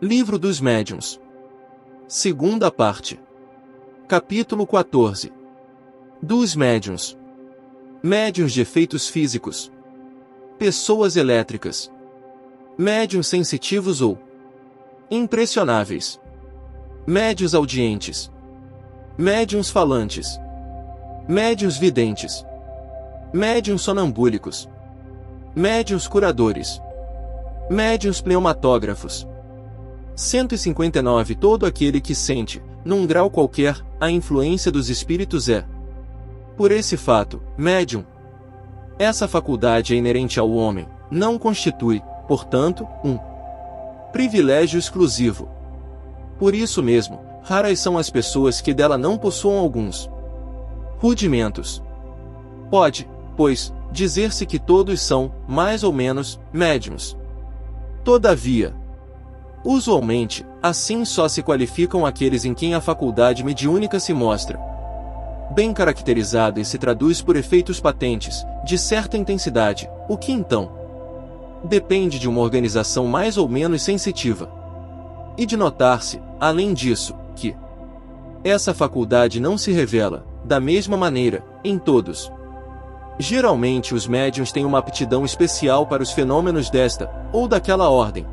Livro dos Médiuns. Segunda parte. Capítulo 14. Dos médiuns. Médiuns de efeitos físicos. Pessoas elétricas. Médiuns sensitivos ou impressionáveis. Médiuns audientes. Médiuns falantes. Médiuns videntes. Médiuns sonambúlicos. Médiuns curadores. Médiuns pneumatógrafos. 159. Todo aquele que sente, num grau qualquer, a influência dos espíritos é, por esse fato, médium. Essa faculdade é inerente ao homem, não constitui, portanto, um privilégio exclusivo. Por isso mesmo, raras são as pessoas que dela não possuam alguns rudimentos. Pode, pois, dizer-se que todos são, mais ou menos, médiuns. Todavia, usualmente, assim só se qualificam aqueles em quem a faculdade mediúnica se mostra bem caracterizada e se traduz por efeitos patentes, de certa intensidade, o que então depende de uma organização mais ou menos sensitiva. E de notar-se, além disso, que essa faculdade não se revela, da mesma maneira, em todos. Geralmente os médiuns têm uma aptidão especial para os fenômenos desta, ou daquela ordem,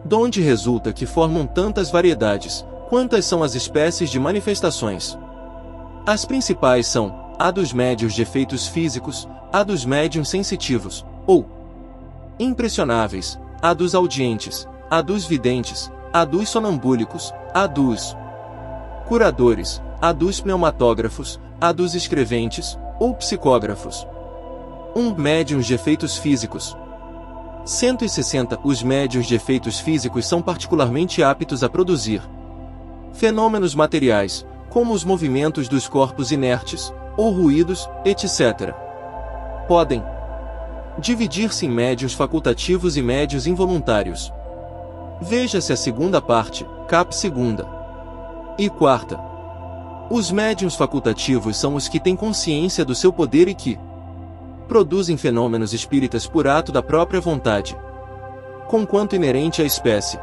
donde resulta que formam tantas variedades, quantas são as espécies de manifestações. As principais são, a dos médiuns de efeitos físicos, a dos médiuns sensitivos, ou impressionáveis, a dos audientes, a dos videntes, a dos sonambúlicos, a dos curadores, a dos pneumatógrafos, a dos escreventes, ou psicógrafos. Médiuns de efeitos físicos. 160. Os médiuns de efeitos físicos são particularmente aptos a produzir fenômenos materiais, como os movimentos dos corpos inertes, ou ruídos, etc. Podem dividir-se em médiuns facultativos e médiuns involuntários. Veja-se a segunda parte, cap. 2ª e 4ª. Os médiuns facultativos são os que têm consciência do seu poder e que produzem fenômenos espíritas por ato da própria vontade, conquanto inerente à espécie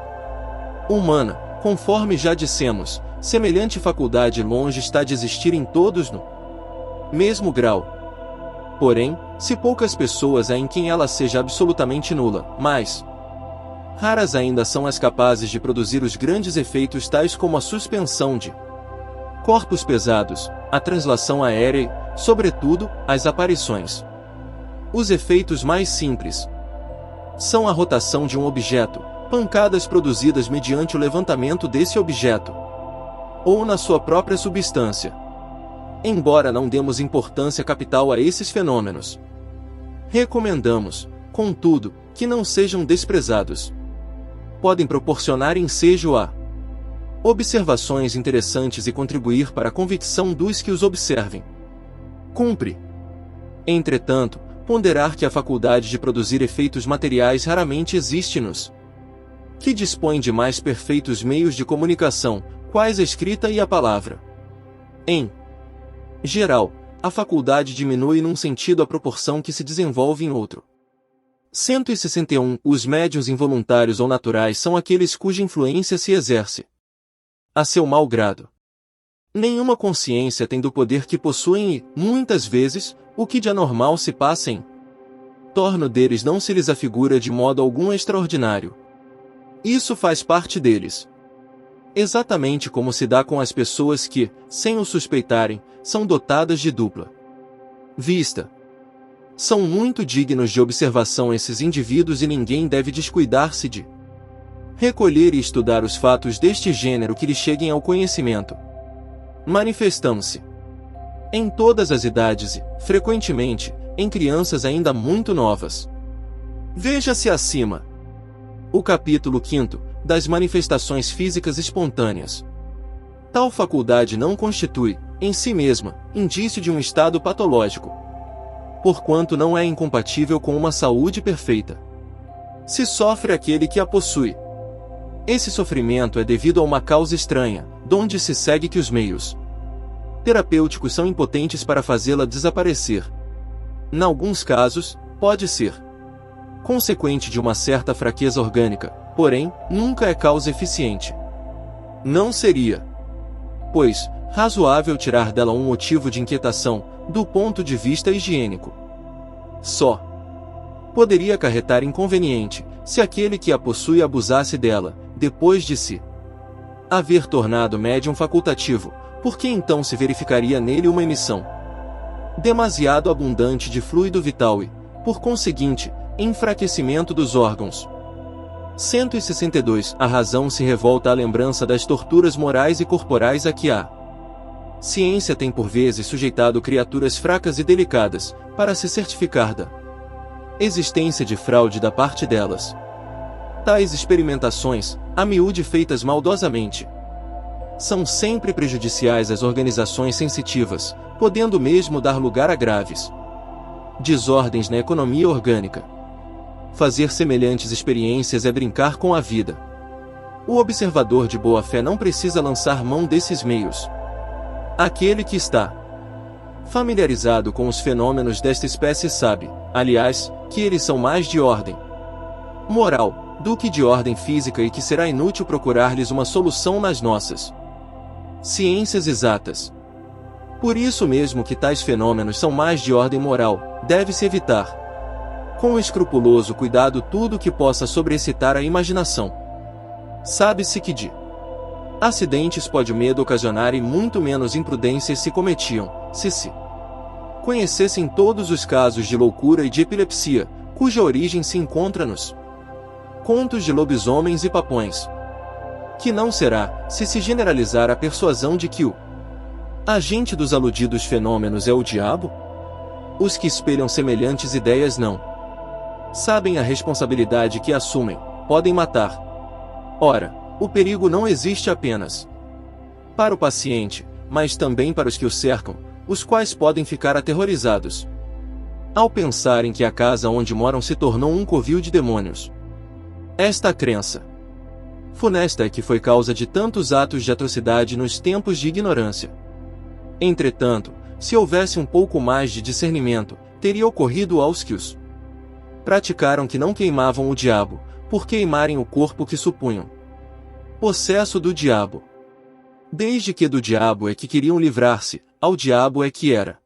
humana, conforme já dissemos, semelhante faculdade longe está de existir em todos no mesmo grau. Porém, se poucas pessoas há em quem ela seja absolutamente nula, mas raras ainda são as capazes de produzir os grandes efeitos tais como a suspensão de corpos pesados, a translação aérea e, sobretudo, as aparições. Os efeitos mais simples são a rotação de um objeto, pancadas produzidas mediante o levantamento desse objeto, ou na sua própria substância. Embora não demos importância capital a esses fenômenos, recomendamos, contudo, que não sejam desprezados. Podem proporcionar ensejo a observações interessantes e contribuir para a convicção dos que os observem. Cumpre, entretanto, ponderar que a faculdade de produzir efeitos materiais raramente existe nos que dispõem de mais perfeitos meios de comunicação, quais a escrita e a palavra. Em geral, a faculdade diminui num sentido à proporção que se desenvolve em outro. 161. Os médiuns involuntários ou naturais são aqueles cuja influência se exerce a seu mau grado. Nenhuma consciência tem do poder que possuem e, muitas vezes, o que de anormal se passa em torno deles não se lhes afigura de modo algum extraordinário. Isso faz parte deles. Exatamente como se dá com as pessoas que, sem o suspeitarem, são dotadas de dupla vista. São muito dignos de observação esses indivíduos e ninguém deve descuidar-se de recolher e estudar os fatos deste gênero que lhe cheguem ao conhecimento. Manifestam-se em todas as idades e, frequentemente, em crianças ainda muito novas. Veja-se acima o capítulo 5º, das manifestações físicas espontâneas. Tal faculdade não constitui, em si mesma, indício de um estado patológico, porquanto não é incompatível com uma saúde perfeita. Se sofre aquele que a possui, esse sofrimento é devido a uma causa estranha, donde se segue que os meios terapêuticos são impotentes para fazê-la desaparecer. Em alguns casos, pode ser consequente de uma certa fraqueza orgânica, porém, nunca é causa eficiente. Não seria, pois, razoável tirar dela um motivo de inquietação, do ponto de vista higiênico. Só poderia acarretar inconveniente, se aquele que a possui abusasse dela, depois de se haver tornado médium facultativo, porque então se verificaria nele uma emissão demasiado abundante de fluido vital e, por conseguinte, enfraquecimento dos órgãos. 162. A razão se revolta à lembrança das torturas morais e corporais a que a ciência tem por vezes sujeitado criaturas fracas e delicadas, para se certificar da existência de fraude da parte delas. Tais experimentações, a miúde feitas maldosamente, são sempre prejudiciais às organizações sensitivas, podendo mesmo dar lugar a graves desordens na economia orgânica. Fazer semelhantes experiências é brincar com a vida. O observador de boa fé não precisa lançar mão desses meios. Aquele que está familiarizado com os fenômenos desta espécie sabe, aliás, que eles são mais de ordem moral do que de ordem física e que será inútil procurar-lhes uma solução nas nossas ciências exatas. Por isso mesmo que tais fenômenos são mais de ordem moral, deve-se evitar com escrupuloso cuidado tudo que possa sobreexcitar a imaginação. Sabe-se que de acidentes pode o medo ocasionar e muito menos imprudências se cometiam, se conhecessem todos os casos de loucura e de epilepsia, cuja origem se encontra nos contos de lobisomens e papões. Que não será, se generalizar a persuasão de que o agente dos aludidos fenômenos é o diabo? Os que espelham semelhantes ideias não sabem a responsabilidade que assumem, podem matar. Ora, o perigo não existe apenas para o paciente, mas também para os que o cercam, os quais podem ficar aterrorizados ao pensarem que a casa onde moram se tornou um covil de demônios. Esta crença funesta é que foi causa de tantos atos de atrocidade nos tempos de ignorância. Entretanto, se houvesse um pouco mais de discernimento, teria ocorrido aos que os praticaram que não queimavam o diabo, por queimarem o corpo que supunham possesso do diabo. Desde que do diabo é que queriam livrar-se, ao diabo é que era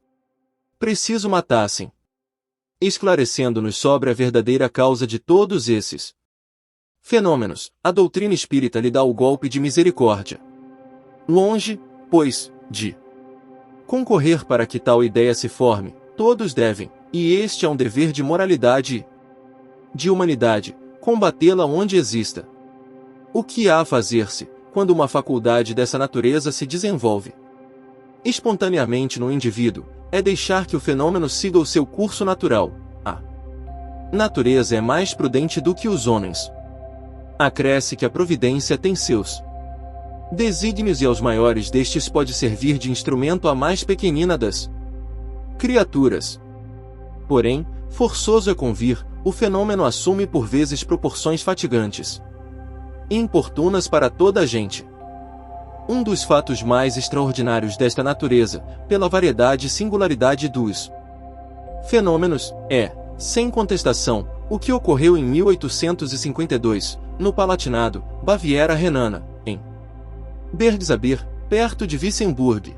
preciso matassem. Esclarecendo-nos sobre a verdadeira causa de todos esses fenômenos, a doutrina espírita lhe dá o golpe de misericórdia. Longe, pois, de concorrer para que tal ideia se forme, todos devem, e este é um dever de moralidade e de humanidade, combatê-la onde exista. O que há a fazer-se, quando uma faculdade dessa natureza se desenvolve espontaneamente no indivíduo, é deixar que o fenômeno siga o seu curso natural. A natureza é mais prudente do que os homens. Acresce que a providência tem seus desígnios e aos maiores destes pode servir de instrumento à mais pequenina das criaturas. Porém, forçoso é convir, o fenômeno assume por vezes proporções fatigantes e importunas para toda a gente. Um dos fatos mais extraordinários desta natureza, pela variedade e singularidade dos fenômenos, é, sem contestação, o que ocorreu em 1852, no Palatinado, Baviera Renana, em Bergsaber, perto de Wissemburg.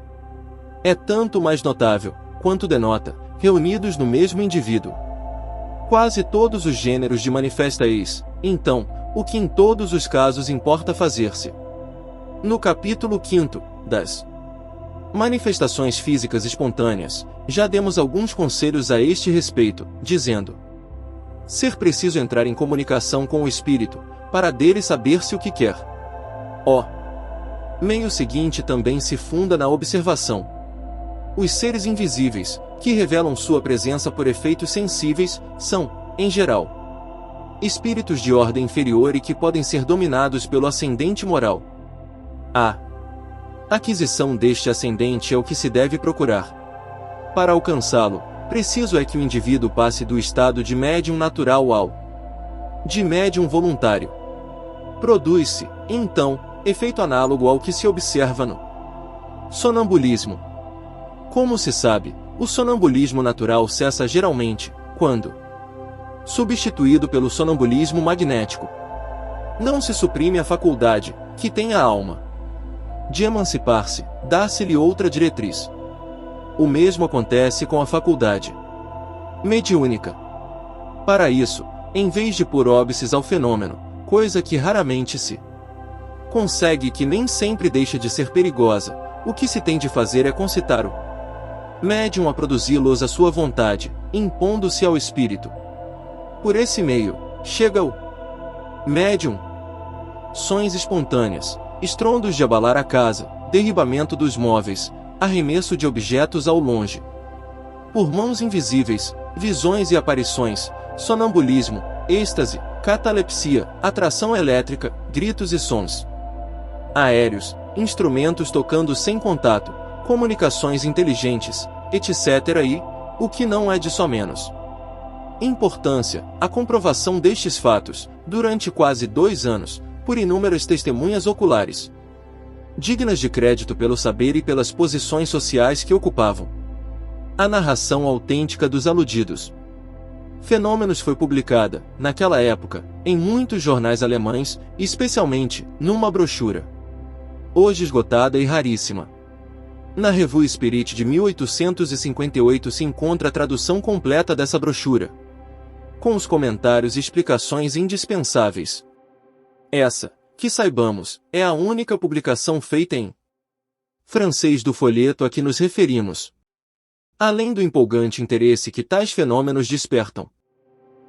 É tanto mais notável, quanto denota, reunidos no mesmo indivíduo, quase todos os gêneros de manifesta eis, então, o que em todos os casos importa fazer-se. No capítulo 5 das manifestações físicas espontâneas, já demos alguns conselhos a este respeito, dizendo ser preciso entrar em comunicação com o espírito, para dele saber-se o que quer. O meio seguinte também se funda na observação. Os seres invisíveis, que revelam sua presença por efeitos sensíveis, são, em geral, espíritos de ordem inferior e que podem ser dominados pelo ascendente moral. A aquisição deste ascendente é o que se deve procurar. Para alcançá-lo, preciso é que o indivíduo passe do estado de médium natural ao de médium voluntário. Produz-se, então, efeito análogo ao que se observa no sonambulismo. Como se sabe, o sonambulismo natural cessa geralmente, quando substituído pelo sonambulismo magnético. Não se suprime a faculdade, que tem a alma, de emancipar-se, dá-se-lhe outra diretriz. O mesmo acontece com a faculdade mediúnica. Para isso, em vez de pôr óbices ao fenômeno, coisa que raramente se consegue e que nem sempre deixa de ser perigosa, o que se tem de fazer é concitar o médium a produzi-los à sua vontade, impondo-se ao espírito. Por esse meio, chega o médium. Sons espontâneas, estrondos de abalar a casa, derribamento dos móveis, arremesso de objetos ao longe. Por mãos invisíveis, visões e aparições, sonambulismo, êxtase, catalepsia, atração elétrica, gritos e sons aéreos, instrumentos tocando sem contato, comunicações inteligentes, etc. e, o que não é de só menos importância, a comprovação destes fatos, durante quase 2 anos, por inúmeras testemunhas oculares, dignas de crédito pelo saber e pelas posições sociais que ocupavam. A narração autêntica dos aludidos fenômenos foi publicada, naquela época, em muitos jornais alemães, especialmente, numa brochura, hoje esgotada e raríssima. Na Revue Spirit de 1858 se encontra a tradução completa dessa brochura, com os comentários e explicações indispensáveis. Essa, que saibamos, é a única publicação feita em francês do folheto a que nos referimos. Além do empolgante interesse que tais fenômenos despertam,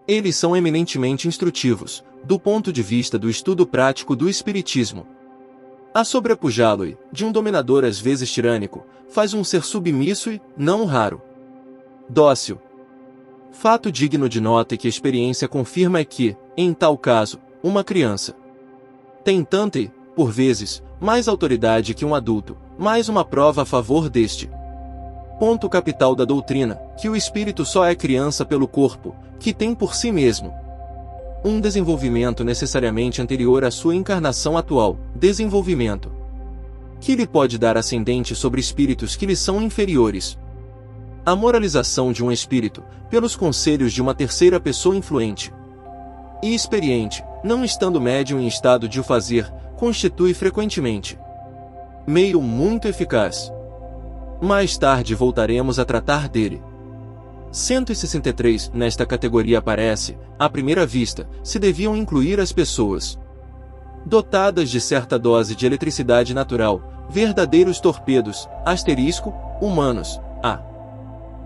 eles são eminentemente instrutivos, do ponto de vista do estudo prático do espiritismo. A sobrepujá-lo, de um dominador às vezes tirânico, faz um ser submisso e, não raro, dócil. Fato digno de nota e que a experiência confirma é que, em tal caso, uma criança tem tanta e, por vezes, mais autoridade que um adulto, mais uma prova a favor deste ponto capital da doutrina, que o espírito só é criança pelo corpo, que tem por si mesmo um desenvolvimento necessariamente anterior à sua encarnação atual, desenvolvimento que lhe pode dar ascendente sobre espíritos que lhe são inferiores. A moralização de um espírito, pelos conselhos de uma terceira pessoa influente e experiente, não estando médium em estado de o fazer, constitui frequentemente meio muito eficaz. Mais tarde voltaremos a tratar dele. 163. Nesta categoria aparece, à primeira vista, se deviam incluir as pessoas dotadas de certa dose de eletricidade natural, verdadeiros torpedos, humanos, a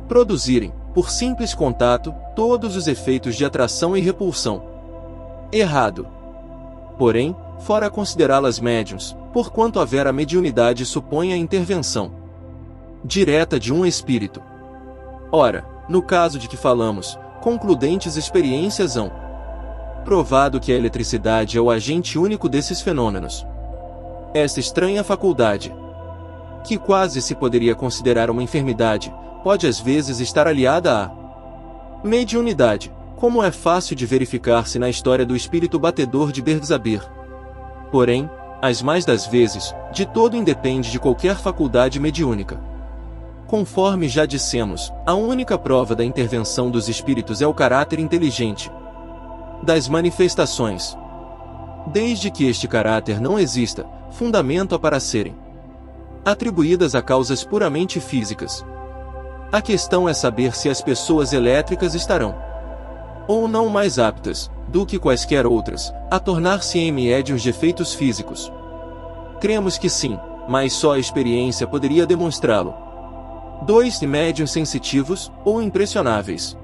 produzirem, por simples contato, todos os efeitos de atração e repulsão. Errado. Porém, fora considerá-las médiuns, porquanto haver a mediunidade supõe a intervenção direta de um espírito. Ora, no caso de que falamos, concludentes experiências hão provado que a eletricidade é o agente único desses fenômenos. Esta estranha faculdade, que quase se poderia considerar uma enfermidade, pode às vezes estar aliada à mediunidade, como é fácil de verificar-se na história do espírito batedor de Bergzabir. Porém, as mais das vezes, de todo independe de qualquer faculdade mediúnica. Conforme já dissemos, a única prova da intervenção dos espíritos é o caráter inteligente das manifestações. Desde que este caráter não exista, fundamento para serem atribuídas a causas puramente físicas. A questão é saber se as pessoas elétricas estarão ou não mais aptas, do que quaisquer outras, a tornar-se em médiuns de efeitos físicos. Cremos que sim, mas só a experiência poderia demonstrá-lo. 2. Médiuns sensitivos, ou impressionáveis.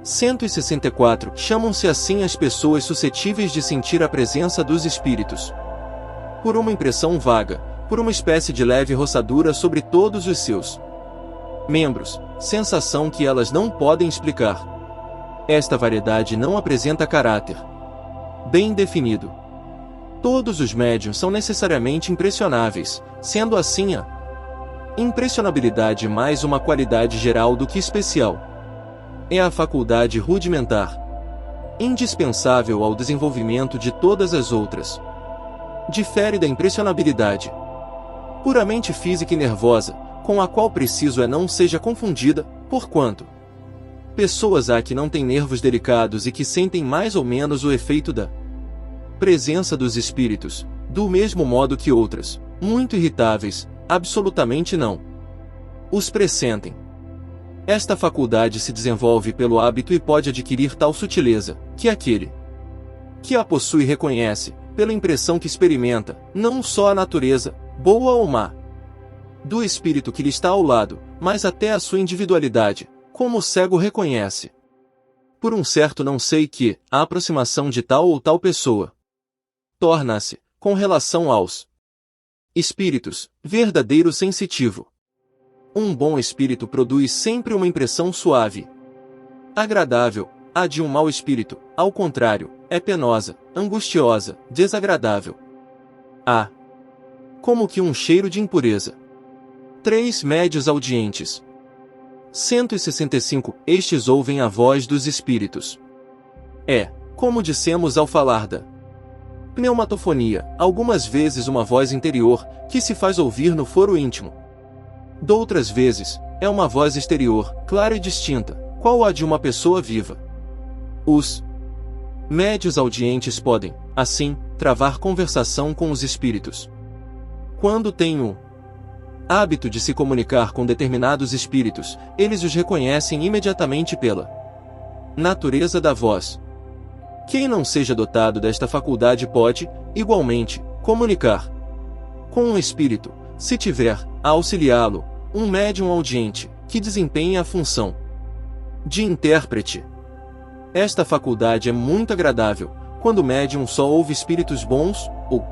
164. Chamam-se assim as pessoas suscetíveis de sentir a presença dos espíritos por uma impressão vaga, por uma espécie de leve roçadura sobre todos os seus membros, sensação que elas não podem explicar. Esta variedade não apresenta caráter bem definido. Todos os médiuns são necessariamente impressionáveis, sendo assim a impressionabilidade mais uma qualidade geral do que especial. É a faculdade rudimentar, indispensável ao desenvolvimento de todas as outras. Difere da impressionabilidade puramente física e nervosa, com a qual preciso é não seja confundida, porquanto pessoas há que não têm nervos delicados e que sentem mais ou menos o efeito da presença dos espíritos, do mesmo modo que outras, muito irritáveis, absolutamente não os pressentem. Esta faculdade se desenvolve pelo hábito e pode adquirir tal sutileza, que aquele que a possui reconhece, pela impressão que experimenta, não só a natureza, boa ou má, do espírito que lhe está ao lado, mas até a sua individualidade, como o cego reconhece, por um certo não sei que, a aproximação de tal ou tal pessoa torna-se, com relação aos espíritos, verdadeiro sensitivo. Um bom espírito produz sempre uma impressão suave, agradável. A de um mau espírito, ao contrário, é penosa, angustiosa, desagradável. Como que um cheiro de impureza. 3 médios audientes. 165. Estes ouvem a voz dos espíritos. Como dissemos ao falar da pneumatofonia, algumas vezes uma voz interior, que se faz ouvir no foro íntimo. Doutras vezes, é uma voz exterior, clara e distinta, qual a de uma pessoa viva. Os médios audientes podem, assim, travar conversação com os espíritos. Quando têm o hábito de se comunicar com determinados espíritos, eles os reconhecem imediatamente pela natureza da voz. Quem não seja dotado desta faculdade pode, igualmente, comunicar com um espírito, se tiver, a auxiliá-lo, um médium audiente, que desempenhe a função de intérprete. Esta faculdade é muito agradável, quando o médium só ouve espíritos bons, ou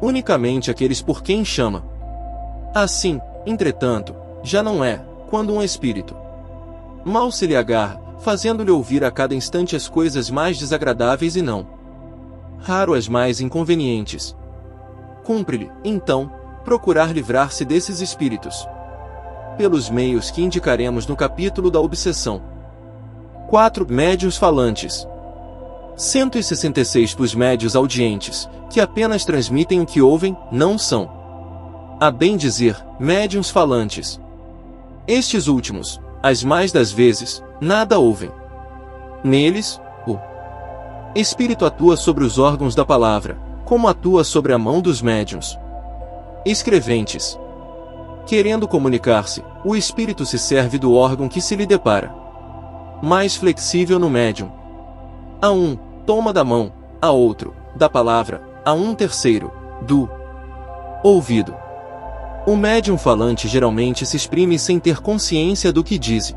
unicamente aqueles por quem chama. Assim, entretanto, já não é, quando um espírito mal se lhe agarra, fazendo-lhe ouvir a cada instante as coisas mais desagradáveis e não raro as mais inconvenientes. Cumpre-lhe, então, procurar livrar-se desses espíritos pelos meios que indicaremos no capítulo da obsessão. 4 médios falantes. 166. Os médios audientes, que apenas transmitem o que ouvem, não são, a bem dizer, médiuns falantes. Estes últimos, as mais das vezes, nada ouvem. Neles, o espírito atua sobre os órgãos da palavra, como atua sobre a mão dos médiuns escreventes. Querendo comunicar-se, o espírito se serve do órgão que se lhe depara mais flexível no médium. A um, toma da mão, a outro, da palavra, a um terceiro, do ouvido. O médium falante geralmente se exprime sem ter consciência do que diz.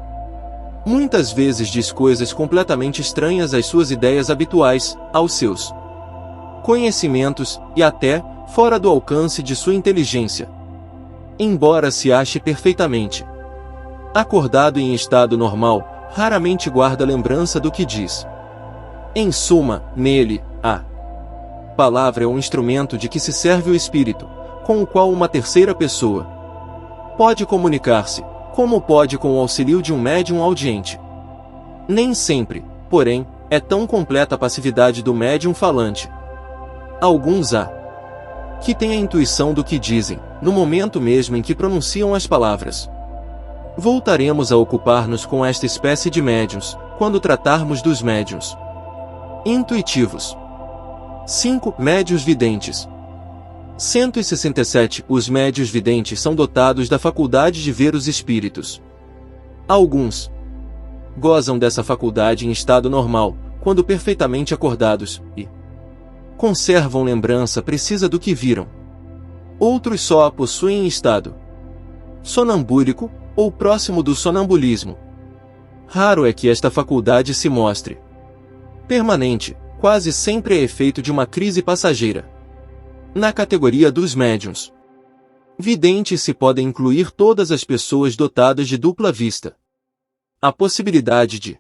Muitas vezes diz coisas completamente estranhas às suas ideias habituais, aos seus conhecimentos, e até, fora do alcance de sua inteligência. Embora se ache perfeitamente acordado e em estado normal, raramente guarda lembrança do que diz. Em suma, nele, a palavra é um instrumento de que se serve o espírito, com o qual uma terceira pessoa pode comunicar-se, como pode com o auxílio de um médium audiente. Nem sempre, porém, é tão completa a passividade do médium falante. Alguns há que têm a intuição do que dizem, no momento mesmo em que pronunciam as palavras. Voltaremos a ocupar-nos com esta espécie de médiuns, quando tratarmos dos médiuns intuitivos. 5 médios videntes. 167. Os médios videntes são dotados da faculdade de ver os espíritos. Alguns gozam dessa faculdade em estado normal, quando perfeitamente acordados, e conservam lembrança precisa do que viram. Outros só a possuem em estado sonambúlico, ou próximo do sonambulismo. Raro é que esta faculdade se mostre permanente, quase sempre é efeito de uma crise passageira. Na categoria dos médiuns videntes se podem incluir todas as pessoas dotadas de dupla vista. A possibilidade de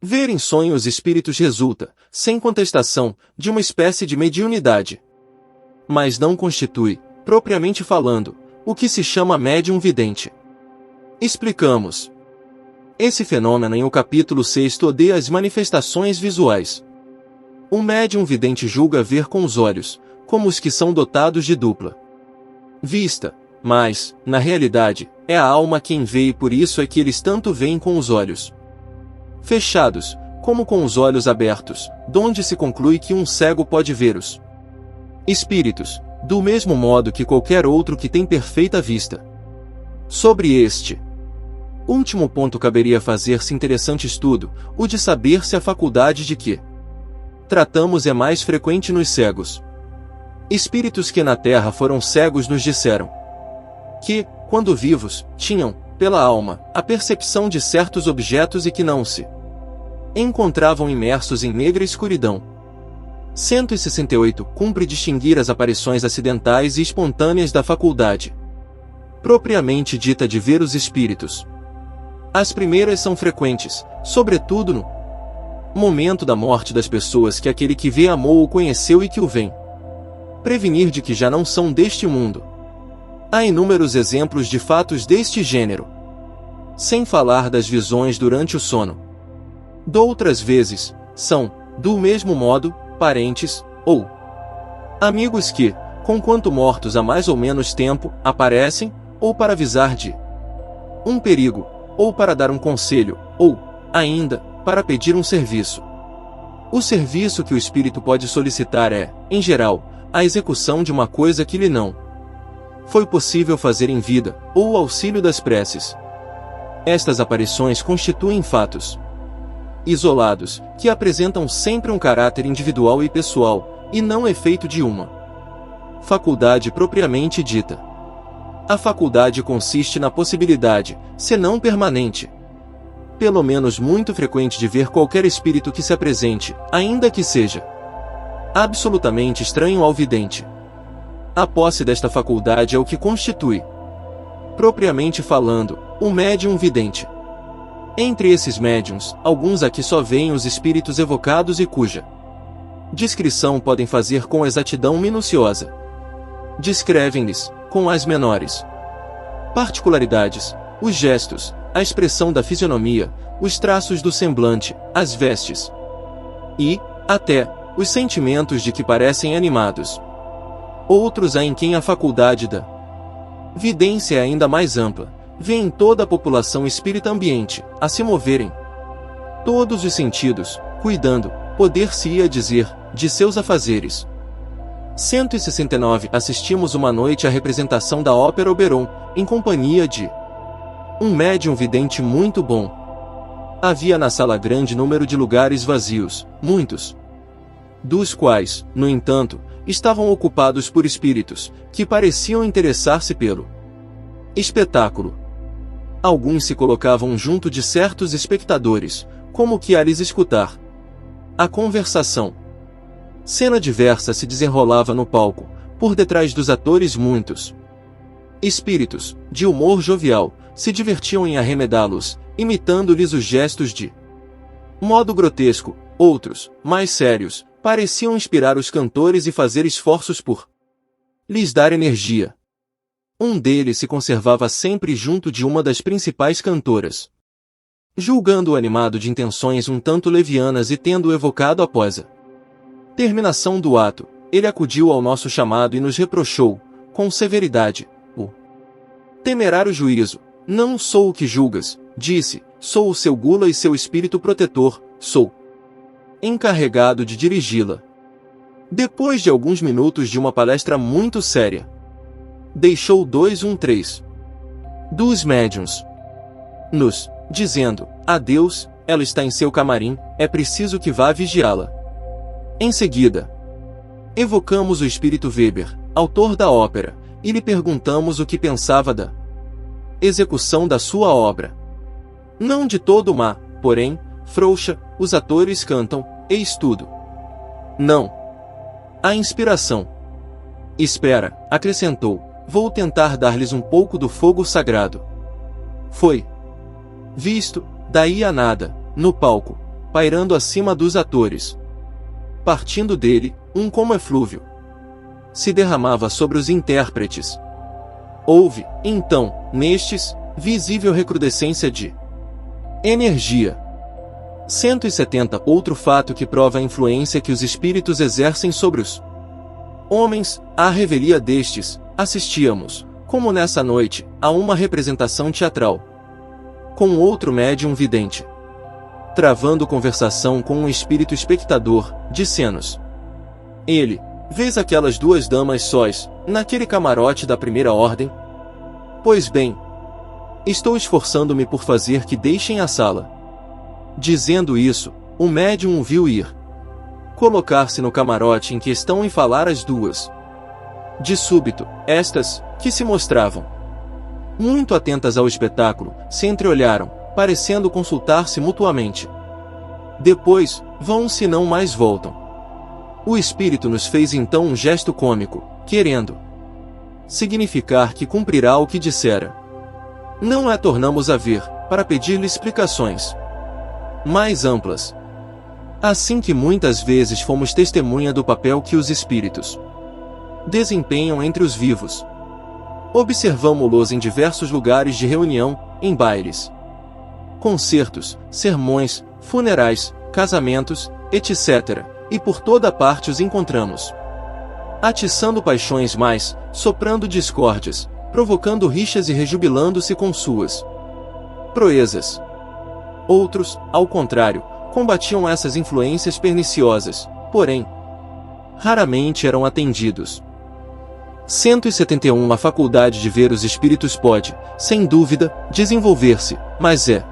ver em sonho os espíritos resulta, sem contestação, de uma espécie de mediunidade. Mas não constitui, propriamente falando, o que se chama médium vidente. Explicamos esse fenômeno em o capítulo 6 de As Manifestações Visuais. O médium vidente julga ver com os olhos, como os que são dotados de dupla vista, mas, na realidade, é a alma quem vê e por isso é que eles tanto veem com os olhos fechados, como com os olhos abertos, donde se conclui que um cego pode ver os espíritos, do mesmo modo que qualquer outro que tem perfeita vista. Sobre este último ponto caberia fazer-se interessante estudo, o de saber se a faculdade de que tratamos é mais frequente nos cegos. Espíritos que na Terra foram cegos nos disseram que, quando vivos, tinham, pela alma, a percepção de certos objetos e que não se encontravam imersos em negra escuridão. 168. Cumpre distinguir as aparições acidentais e espontâneas da faculdade propriamente dita de ver os espíritos. As primeiras são frequentes, sobretudo no momento da morte das pessoas que aquele que vê amou ou conheceu e que o vem prevenir de que já não são deste mundo. Há inúmeros exemplos de fatos deste gênero, sem falar das visões durante o sono. Doutras vezes, são, do mesmo modo, parentes, ou amigos que, conquanto mortos há mais ou menos tempo, aparecem, ou para avisar de um perigo, ou para dar um conselho, ou, ainda, para pedir um serviço. O serviço que o espírito pode solicitar é, em geral, a execução de uma coisa que lhe não foi possível fazer em vida, ou o auxílio das preces. Estas aparições constituem fatos isolados, que apresentam sempre um caráter individual e pessoal, e não efeito de uma faculdade propriamente dita. A faculdade consiste na possibilidade, se não permanente, pelo menos muito frequente, de ver qualquer espírito que se apresente, ainda que seja absolutamente estranho ao vidente. A posse desta faculdade é o que constitui, propriamente falando, o médium vidente. Entre esses médiums, alguns aqui só veem os espíritos evocados e cuja descrição podem fazer com exatidão minuciosa. Descrevem-lhes, com as menores particularidades, os gestos, a expressão da fisionomia, os traços do semblante, as vestes e, até, os sentimentos de que parecem animados. Outros há em quem a faculdade da vidência é ainda mais ampla, vêem toda a população espírita ambiente, a se moverem todos os sentidos, cuidando, poder-se-ia dizer, de seus afazeres. 169. Assistimos uma noite à representação da ópera Oberon, em companhia de um médium vidente muito bom. Havia na sala grande número de lugares vazios, muitos dos quais, no entanto, estavam ocupados por espíritos, que pareciam interessar-se pelo espetáculo. Alguns se colocavam junto de certos espectadores, como que a lhes escutar a conversação. Cena diversa se desenrolava no palco, por detrás dos atores muitos espíritos, de humor jovial, se divertiam em arremedá-los, imitando-lhes os gestos de modo grotesco. Outros, mais sérios, pareciam inspirar os cantores e fazer esforços por lhes dar energia. Um deles se conservava sempre junto de uma das principais cantoras. Julgando-o animado de intenções um tanto levianas e tendo-o evocado após a terminação do ato, ele acudiu ao nosso chamado e nos reprochou, com severidade, o temerário juízo. Não sou o que julgas, disse, sou o seu gula e seu espírito protetor, sou encarregado de dirigi-la. Depois de alguns minutos de uma palestra muito séria, deixou 213 dos médiuns nos dizendo, adeus, ela está em seu camarim, é preciso que vá vigiá-la. Em seguida, evocamos o espírito Weber, autor da ópera, e lhe perguntamos o que pensava da execução da sua obra. Não de todo má, porém, frouxa, os atores cantam, eis tudo. Não. A inspiração. Espera, acrescentou, vou tentar dar-lhes um pouco do fogo sagrado. Foi visto, daí a nada, no palco, pairando acima dos atores. Partindo dele, um como eflúvio se derramava sobre os intérpretes. Houve, então, nestes, visível recrudescência de energia. 170. Outro fato que prova a influência que os espíritos exercem sobre os homens, à revelia destes, assistíamos, como nessa noite, a uma representação teatral, com outro médium vidente. travando conversação com um espírito espectador, disse-nos: ele, vês aquelas duas damas sós, naquele camarote da primeira ordem? Pois bem, estou esforçando-me por fazer que deixem a sala. Dizendo isso, o médium o viu ir, colocar-se no camarote em questão e falar às duas. De súbito, estas, que se mostravam muito atentas ao espetáculo, se entreolharam, parecendo consultar-se mutuamente. Depois, vão se não mais voltam. O espírito nos fez então um gesto cômico, querendo significar que cumprirá o que dissera. Não a tornamos a ver, para pedir-lhe explicações mais amplas. Assim que muitas vezes fomos testemunha do papel que os espíritos desempenham entre os vivos. Observamo-los em diversos lugares de reunião, em bailes, concertos, sermões, funerais, casamentos, etc., e por toda parte os encontramos atiçando paixões mais, soprando discórdias, provocando rixas e rejubilando-se com suas proezas. Outros, ao contrário, combatiam essas influências perniciosas, porém, raramente eram atendidos. 171 A faculdade de ver os espíritos pode, sem dúvida, desenvolver-se, mas é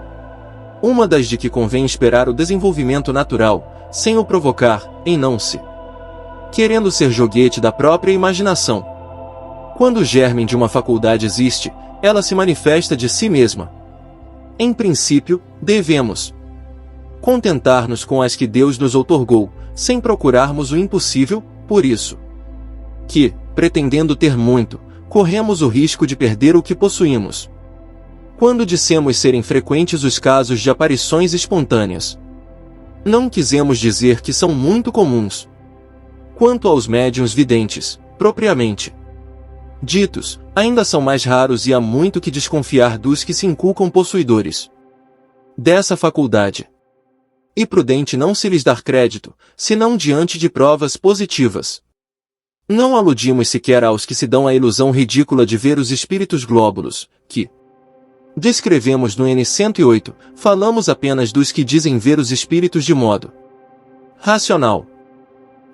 uma das de que convém esperar o desenvolvimento natural, sem o provocar, em não se querendo ser joguete da própria imaginação. Quando o germe de uma faculdade existe, ela se manifesta de si mesma. Em princípio, devemos contentar-nos com as que Deus nos outorgou, sem procurarmos o impossível, por isso que, pretendendo ter muito, corremos o risco de perder o que possuímos. Quando dissemos serem frequentes os casos de aparições espontâneas, não quisemos dizer que são muito comuns. Quanto aos médiuns videntes, propriamente ditos, ainda são mais raros e há muito que desconfiar dos que se inculcam possuidores dessa faculdade. E prudente não se lhes dar crédito, senão diante de provas positivas. Não aludimos sequer aos que se dão a ilusão ridícula de ver os espíritos glóbulos, que descrevemos no N108, falamos apenas dos que dizem ver os espíritos de modo racional.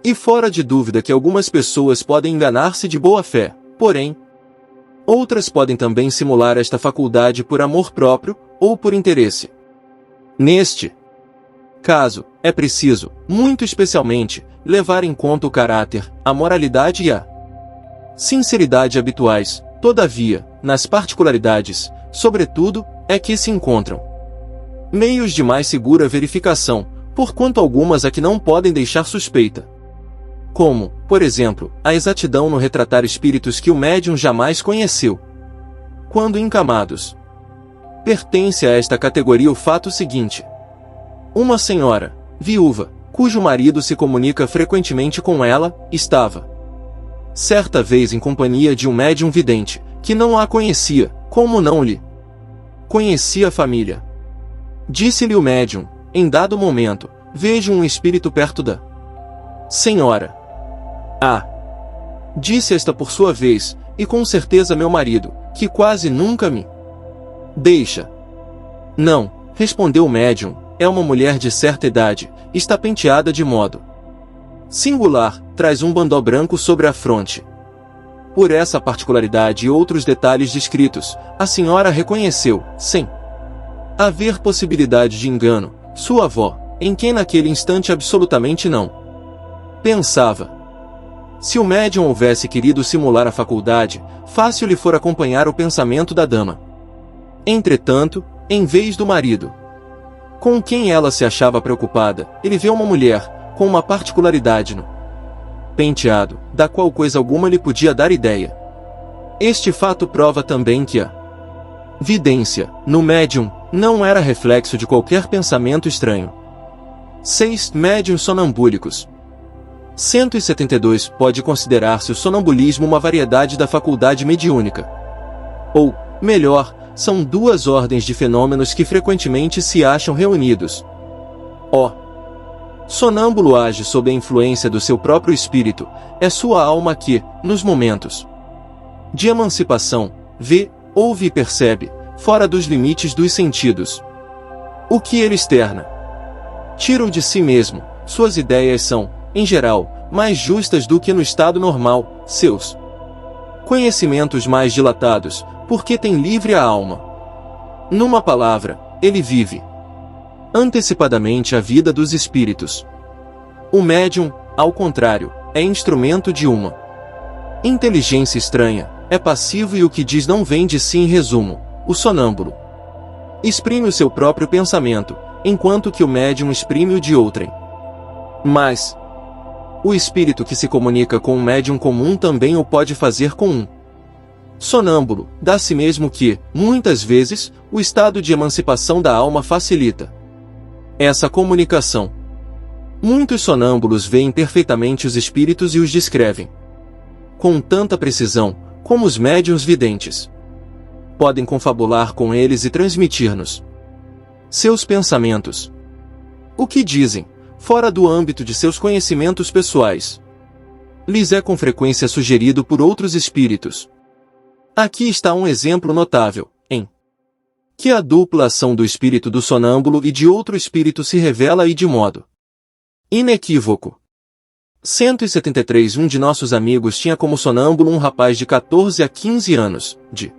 E fora de dúvida que algumas pessoas podem enganar-se de boa fé, porém, outras podem também simular esta faculdade por amor próprio, ou por interesse. Neste caso, é preciso, muito especialmente, levar em conta o caráter, a moralidade e a sinceridade habituais. Todavia, nas particularidades, sobretudo, é que se encontram meios de mais segura verificação, porquanto algumas aqui não podem deixar suspeita. Como, por exemplo, a exatidão no retratar espíritos que o médium jamais conheceu. Quando encamados. Pertence a esta categoria o fato seguinte. Uma senhora, viúva, cujo marido se comunica frequentemente com ela, estava certa vez em companhia de um médium vidente, que não a conhecia, como não lhe conhecia a família. Disse-lhe o médium, em dado momento, vejo um espírito perto da senhora. Ah! Disse esta por sua vez, e com certeza meu marido, que quase nunca me deixa. Não, respondeu o médium, é uma mulher de certa idade, está penteada de modo singular, traz um bandó branco sobre a fronte. Por essa particularidade e outros detalhes descritos, a senhora reconheceu, sem haver possibilidade de engano, sua avó, em quem naquele instante absolutamente não pensava. Se o médium houvesse querido simular a faculdade, fácil lhe fora acompanhar o pensamento da dama. Entretanto, em vez do marido, com quem ela se achava preocupada, ele vê uma mulher, com uma particularidade no penteado, da qual coisa alguma lhe podia dar ideia. Este fato prova também que a vidência, no médium, não era reflexo de qualquer pensamento estranho. 6. Médiuns sonambúlicos. 172 Pode considerar-se o sonambulismo uma variedade da faculdade mediúnica. Ou, melhor, são duas ordens de fenômenos que frequentemente se acham reunidos. O sonâmbulo age sob a influência do seu próprio espírito, é sua alma que, nos momentos de emancipação, vê, ouve e percebe, fora dos limites dos sentidos, o que ele externa. tira-o de si mesmo, suas ideias são, em geral, mais justas do que no estado normal, seus conhecimentos mais dilatados, porque tem livre a alma. Numa palavra, ele vive antecipadamente a vida dos espíritos. O médium, ao contrário, é instrumento de uma inteligência estranha, é passivo e o que diz não vem de si. Em resumo, o sonâmbulo exprime o seu próprio pensamento, enquanto que o médium exprime o de outrem. Mas o espírito que se comunica com um médium comum também o pode fazer com um sonâmbulo, dá-se mesmo que, muitas vezes, o estado de emancipação da alma facilita essa comunicação. Muitos sonâmbulos veem perfeitamente os espíritos e os descrevem com tanta precisão, como os médiuns videntes podem confabular com eles e transmitir-nos seus pensamentos. O que dizem, fora do âmbito de seus conhecimentos pessoais, lhes é com frequência sugerido por outros espíritos. Aqui está um exemplo notável, em que a dupla ação do espírito do sonâmbulo e de outro espírito se revela aí de modo inequívoco. 173. Um de nossos amigos tinha como sonâmbulo um rapaz de 14 a 15 anos, de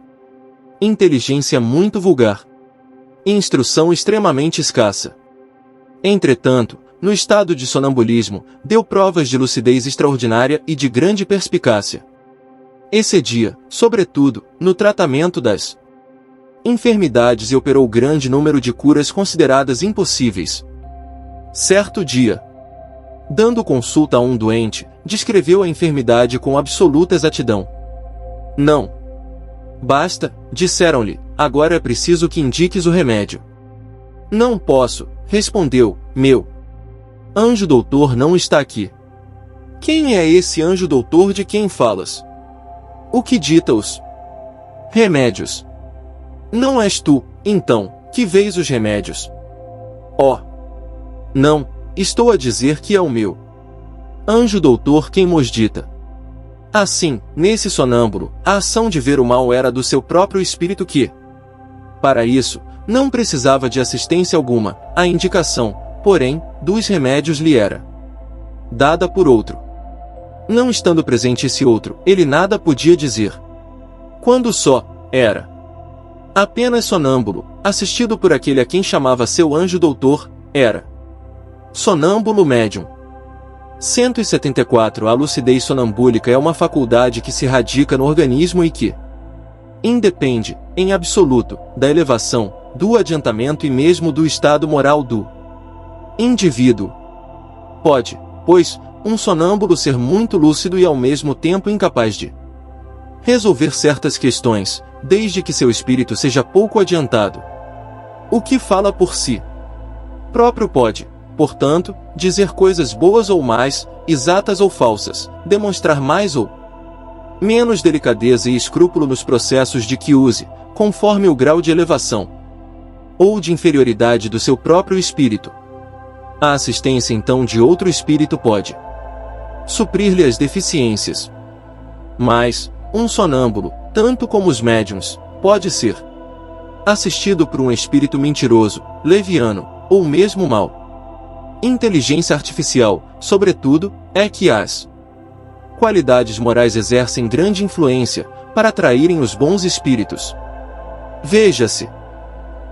inteligência muito vulgar e instrução extremamente escassa. Entretanto, no estado de sonambulismo, deu provas de lucidez extraordinária e de grande perspicácia. Excedia, sobretudo, no tratamento das enfermidades e operou grande número de curas consideradas impossíveis. Certo dia, dando consulta a um doente, descreveu a enfermidade com absoluta exatidão. Não basta, disseram-lhe, agora é preciso que indiques o remédio. Não posso, respondeu, meu anjo doutor não está aqui. Quem é esse anjo doutor de quem falas? O que dita os remédios? Não és tu, então, que vês os remédios? Oh! Não, estou a dizer que é o meu anjo doutor quem mos dita. Assim, nesse sonâmbulo, a ação de ver o mal era do seu próprio espírito que, para isso, não precisava de assistência alguma, a indicação, porém, dos remédios lhe era dada por outro. Não estando presente esse outro, ele nada podia dizer. Quando só era apenas sonâmbulo, assistido por aquele a quem chamava seu anjo doutor, era sonâmbulo médium. 174. A lucidez sonambúlica é uma faculdade que se radica no organismo e que independe, em absoluto, da elevação, do adiantamento e mesmo do estado moral do indivíduo. Pode, pois, um sonâmbulo ser muito lúcido e ao mesmo tempo incapaz de resolver certas questões, desde que seu espírito seja pouco adiantado. O que fala por si próprio pode, portanto, dizer coisas boas ou mais, exatas ou falsas, demonstrar mais ou menos delicadeza e escrúpulo nos processos de que use, conforme o grau de elevação ou de inferioridade do seu próprio espírito. A assistência então de outro espírito pode suprir-lhe as deficiências. Mas, um sonâmbulo, tanto como os médiuns, pode ser assistido por um espírito mentiroso, leviano, ou mesmo mau. Inteligência artificial, sobretudo, é que as qualidades morais exercem grande influência para atraírem os bons espíritos. Veja-se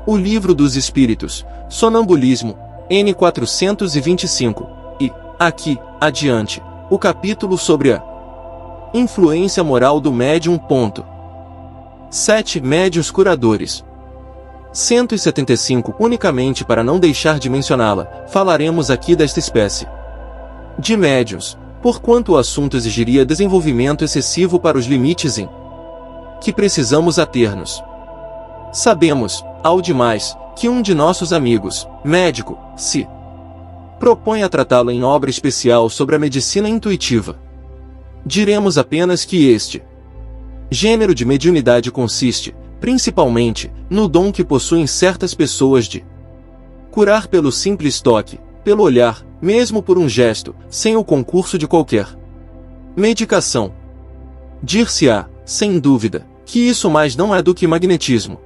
o Livro dos Espíritos, Sonambulismo, N. 425, e, aqui, adiante, o capítulo sobre a influência moral do médium. 7. Médiuns curadores. 175. Unicamente para não deixar de mencioná-la, falaremos aqui desta espécie de médiuns, porquanto o assunto exigiria desenvolvimento excessivo para os limites em que precisamos ater-nos. Sabemos, ao demais, que um de nossos amigos, médico, se propõe a tratá-lo em obra especial sobre a medicina intuitiva. Diremos apenas que este gênero de mediunidade consiste, principalmente, no dom que possuem certas pessoas de curar pelo simples toque, pelo olhar, mesmo por um gesto, sem o concurso de qualquer medicação. Dir-se-á, sem dúvida, que isso mais não é do que magnetismo.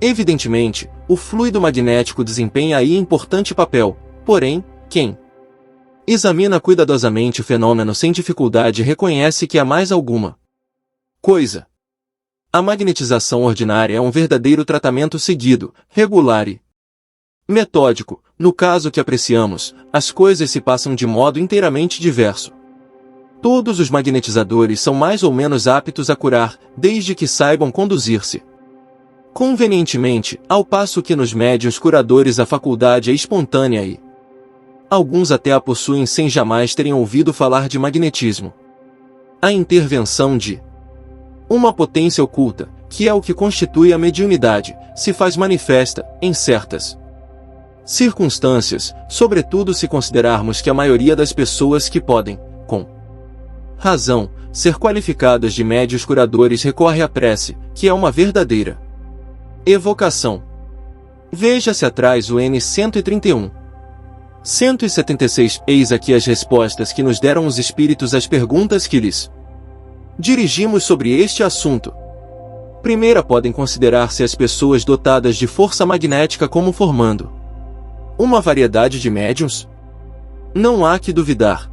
Evidentemente, o fluido magnético desempenha aí importante papel, porém, quem examina cuidadosamente o fenômeno sem dificuldade reconhece que há mais alguma coisa. A magnetização ordinária é um verdadeiro tratamento seguido, regular e metódico. No caso que apreciamos, as coisas se passam de modo inteiramente diverso. Todos os magnetizadores são mais ou menos aptos a curar, desde que saibam conduzir-se convenientemente, ao passo que nos médiuns curadores a faculdade é espontânea e alguns até a possuem sem jamais terem ouvido falar de magnetismo. A intervenção de uma potência oculta, que é o que constitui a mediunidade, se faz manifesta, em certas circunstâncias, sobretudo se considerarmos que a maioria das pessoas que podem, com razão, ser qualificadas de médiuns curadores recorre à prece, que é uma verdadeira evocação. Veja-se atrás o N131. 176. Eis aqui as respostas que nos deram os espíritos às perguntas que lhes dirigimos sobre este assunto. Primeira, podem considerar-se as pessoas dotadas de força magnética como formando uma variedade de médiuns? Não há que duvidar.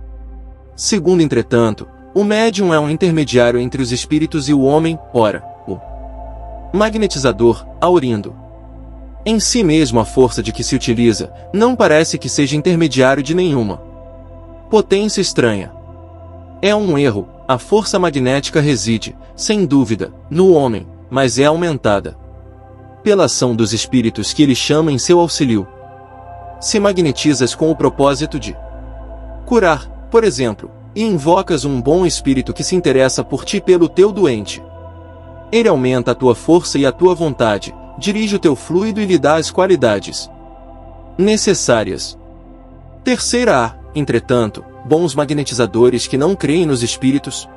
Segundo, entretanto, o médium é um intermediário entre os espíritos e o homem, ora, o magnetizador, aurindo em si mesmo a força de que se utiliza, não parece que seja intermediário de nenhuma potência estranha. É um erro, a força magnética reside, sem dúvida, no homem, mas é aumentada pela ação dos espíritos que ele chama em seu auxílio. Se magnetizas com o propósito de curar, por exemplo, e invocas um bom espírito que se interessa por ti pelo teu doente, ele aumenta a tua força e a tua vontade, dirige o teu fluido e lhe dá as qualidades necessárias. Terceira, há, entretanto, bons magnetizadores que não creem nos espíritos.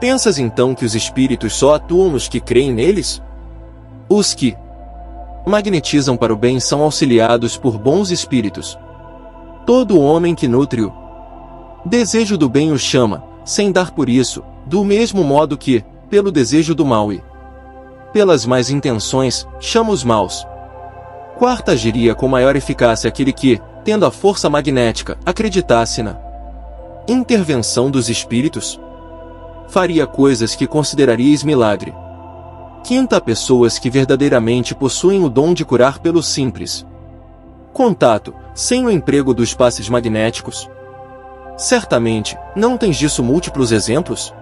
Pensas então que os espíritos só atuam nos que creem neles? Os que magnetizam para o bem são auxiliados por bons espíritos. Todo homem que nutre o desejo do bem o chama, sem dar por isso, do mesmo modo que, pelo desejo do mal e pelas más intenções, chama os maus. Quarta, agiria com maior eficácia aquele que, tendo a força magnética, acreditasse na intervenção dos espíritos? Faria coisas que consideraríeis milagre. Quinta, pessoas que verdadeiramente possuem o dom de curar pelo simples contato, sem o emprego dos passes magnéticos. Certamente, não tens disso múltiplos exemplos?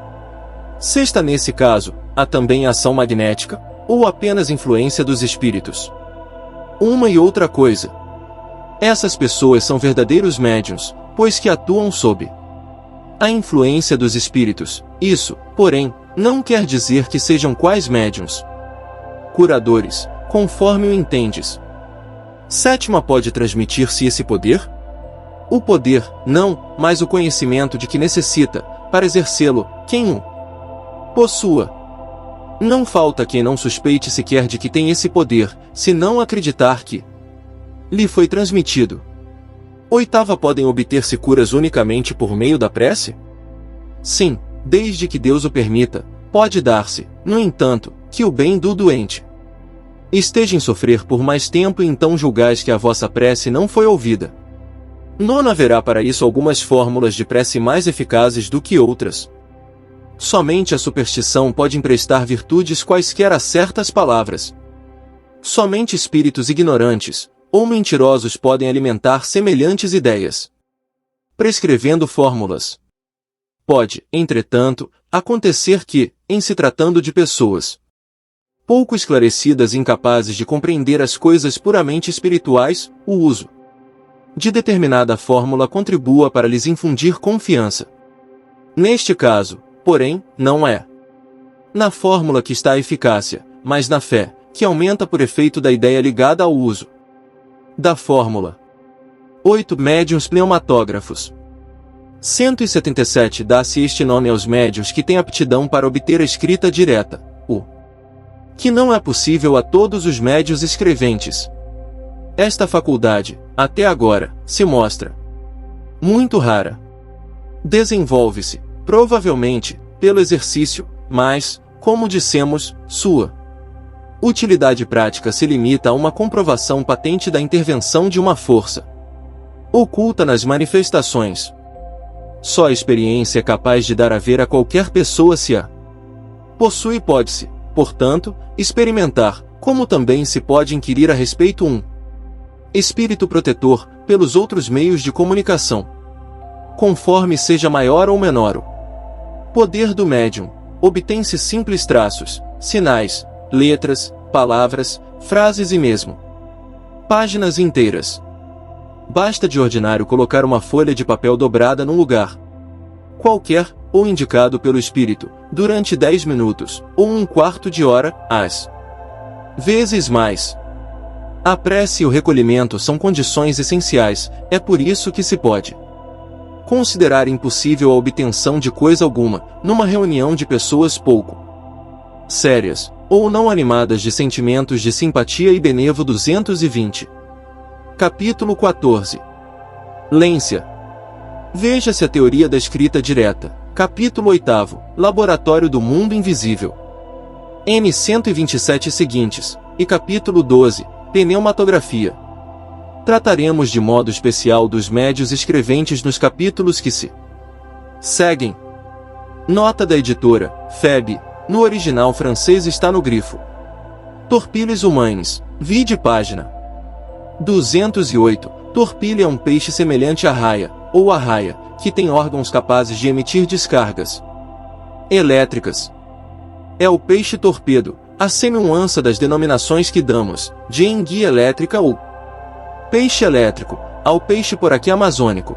Sexta, nesse caso, há também ação magnética, ou apenas influência dos espíritos? Uma e outra coisa. Essas pessoas são verdadeiros médiuns, pois que atuam sob a influência dos espíritos. Isso, porém, não quer dizer que sejam quais médiuns curadores, conforme o entendes. Sétima, pode transmitir-se esse poder? O poder, não, mas o conhecimento de que necessita, para exercê-lo, quem o possua. Não falta quem não suspeite sequer de que tem esse poder, se não acreditar que lhe foi transmitido. Oitava, podem obter-se curas unicamente por meio da prece? Sim, desde que Deus o permita, pode dar-se, no entanto, que o bem do doente esteja em sofrer por mais tempo e então julgais que a vossa prece não foi ouvida. Nona, haverá para isso algumas fórmulas de prece mais eficazes do que outras. Somente a superstição pode emprestar virtudes quaisquer a certas palavras. Somente espíritos ignorantes ou mentirosos podem alimentar semelhantes ideias, prescrevendo fórmulas. Pode, entretanto, acontecer que, em se tratando de pessoas pouco esclarecidas e incapazes de compreender as coisas puramente espirituais, o uso de determinada fórmula contribua para lhes infundir confiança. Neste caso, porém, não é na fórmula que está a eficácia, mas na fé, que aumenta por efeito da ideia ligada ao uso da fórmula. 8. Médiuns pneumatógrafos. 177. Dá-se este nome aos médiuns que têm aptidão para obter a escrita direta, o que não é possível a todos os médiuns escreventes. Esta faculdade, até agora, se mostra muito rara. Desenvolve-se, provavelmente, pelo exercício, mas, como dissemos, sua utilidade prática se limita a uma comprovação patente da intervenção de uma força oculta nas manifestações. Só a experiência é capaz de dar a ver a qualquer pessoa se a possui e pode-se, portanto, experimentar, como também se pode inquirir a respeito um espírito protetor, pelos outros meios de comunicação, conforme seja maior ou menor o poder do médium. Obtém-se simples traços, sinais, letras, palavras, frases e mesmo páginas inteiras. Basta de ordinário colocar uma folha de papel dobrada num lugar qualquer, ou indicado pelo espírito, durante 10 minutos, ou um quarto de hora, às vezes mais. A prece e o recolhimento são condições essenciais, é por isso que se pode considerar impossível a obtenção de coisa alguma, numa reunião de pessoas pouco sérias, ou não animadas de sentimentos de simpatia e benevo. 220. Capítulo 14. Lência. Veja-se a teoria da escrita direta. Capítulo 8. Laboratório do mundo invisível. N 127 seguintes. E capítulo 12. Pneumatografia. Trataremos de modo especial dos médios escreventes nos capítulos que se seguem. Nota da editora, Feb. No original francês está no grifo Torpilles humains. Vide página 208. Torpilha é um peixe semelhante à raia, ou arraia, que tem órgãos capazes de emitir descargas elétricas. É o peixe torpedo, a semi-nuança das denominações que damos, de enguia elétrica ou peixe elétrico, ao peixe por aqui amazônico.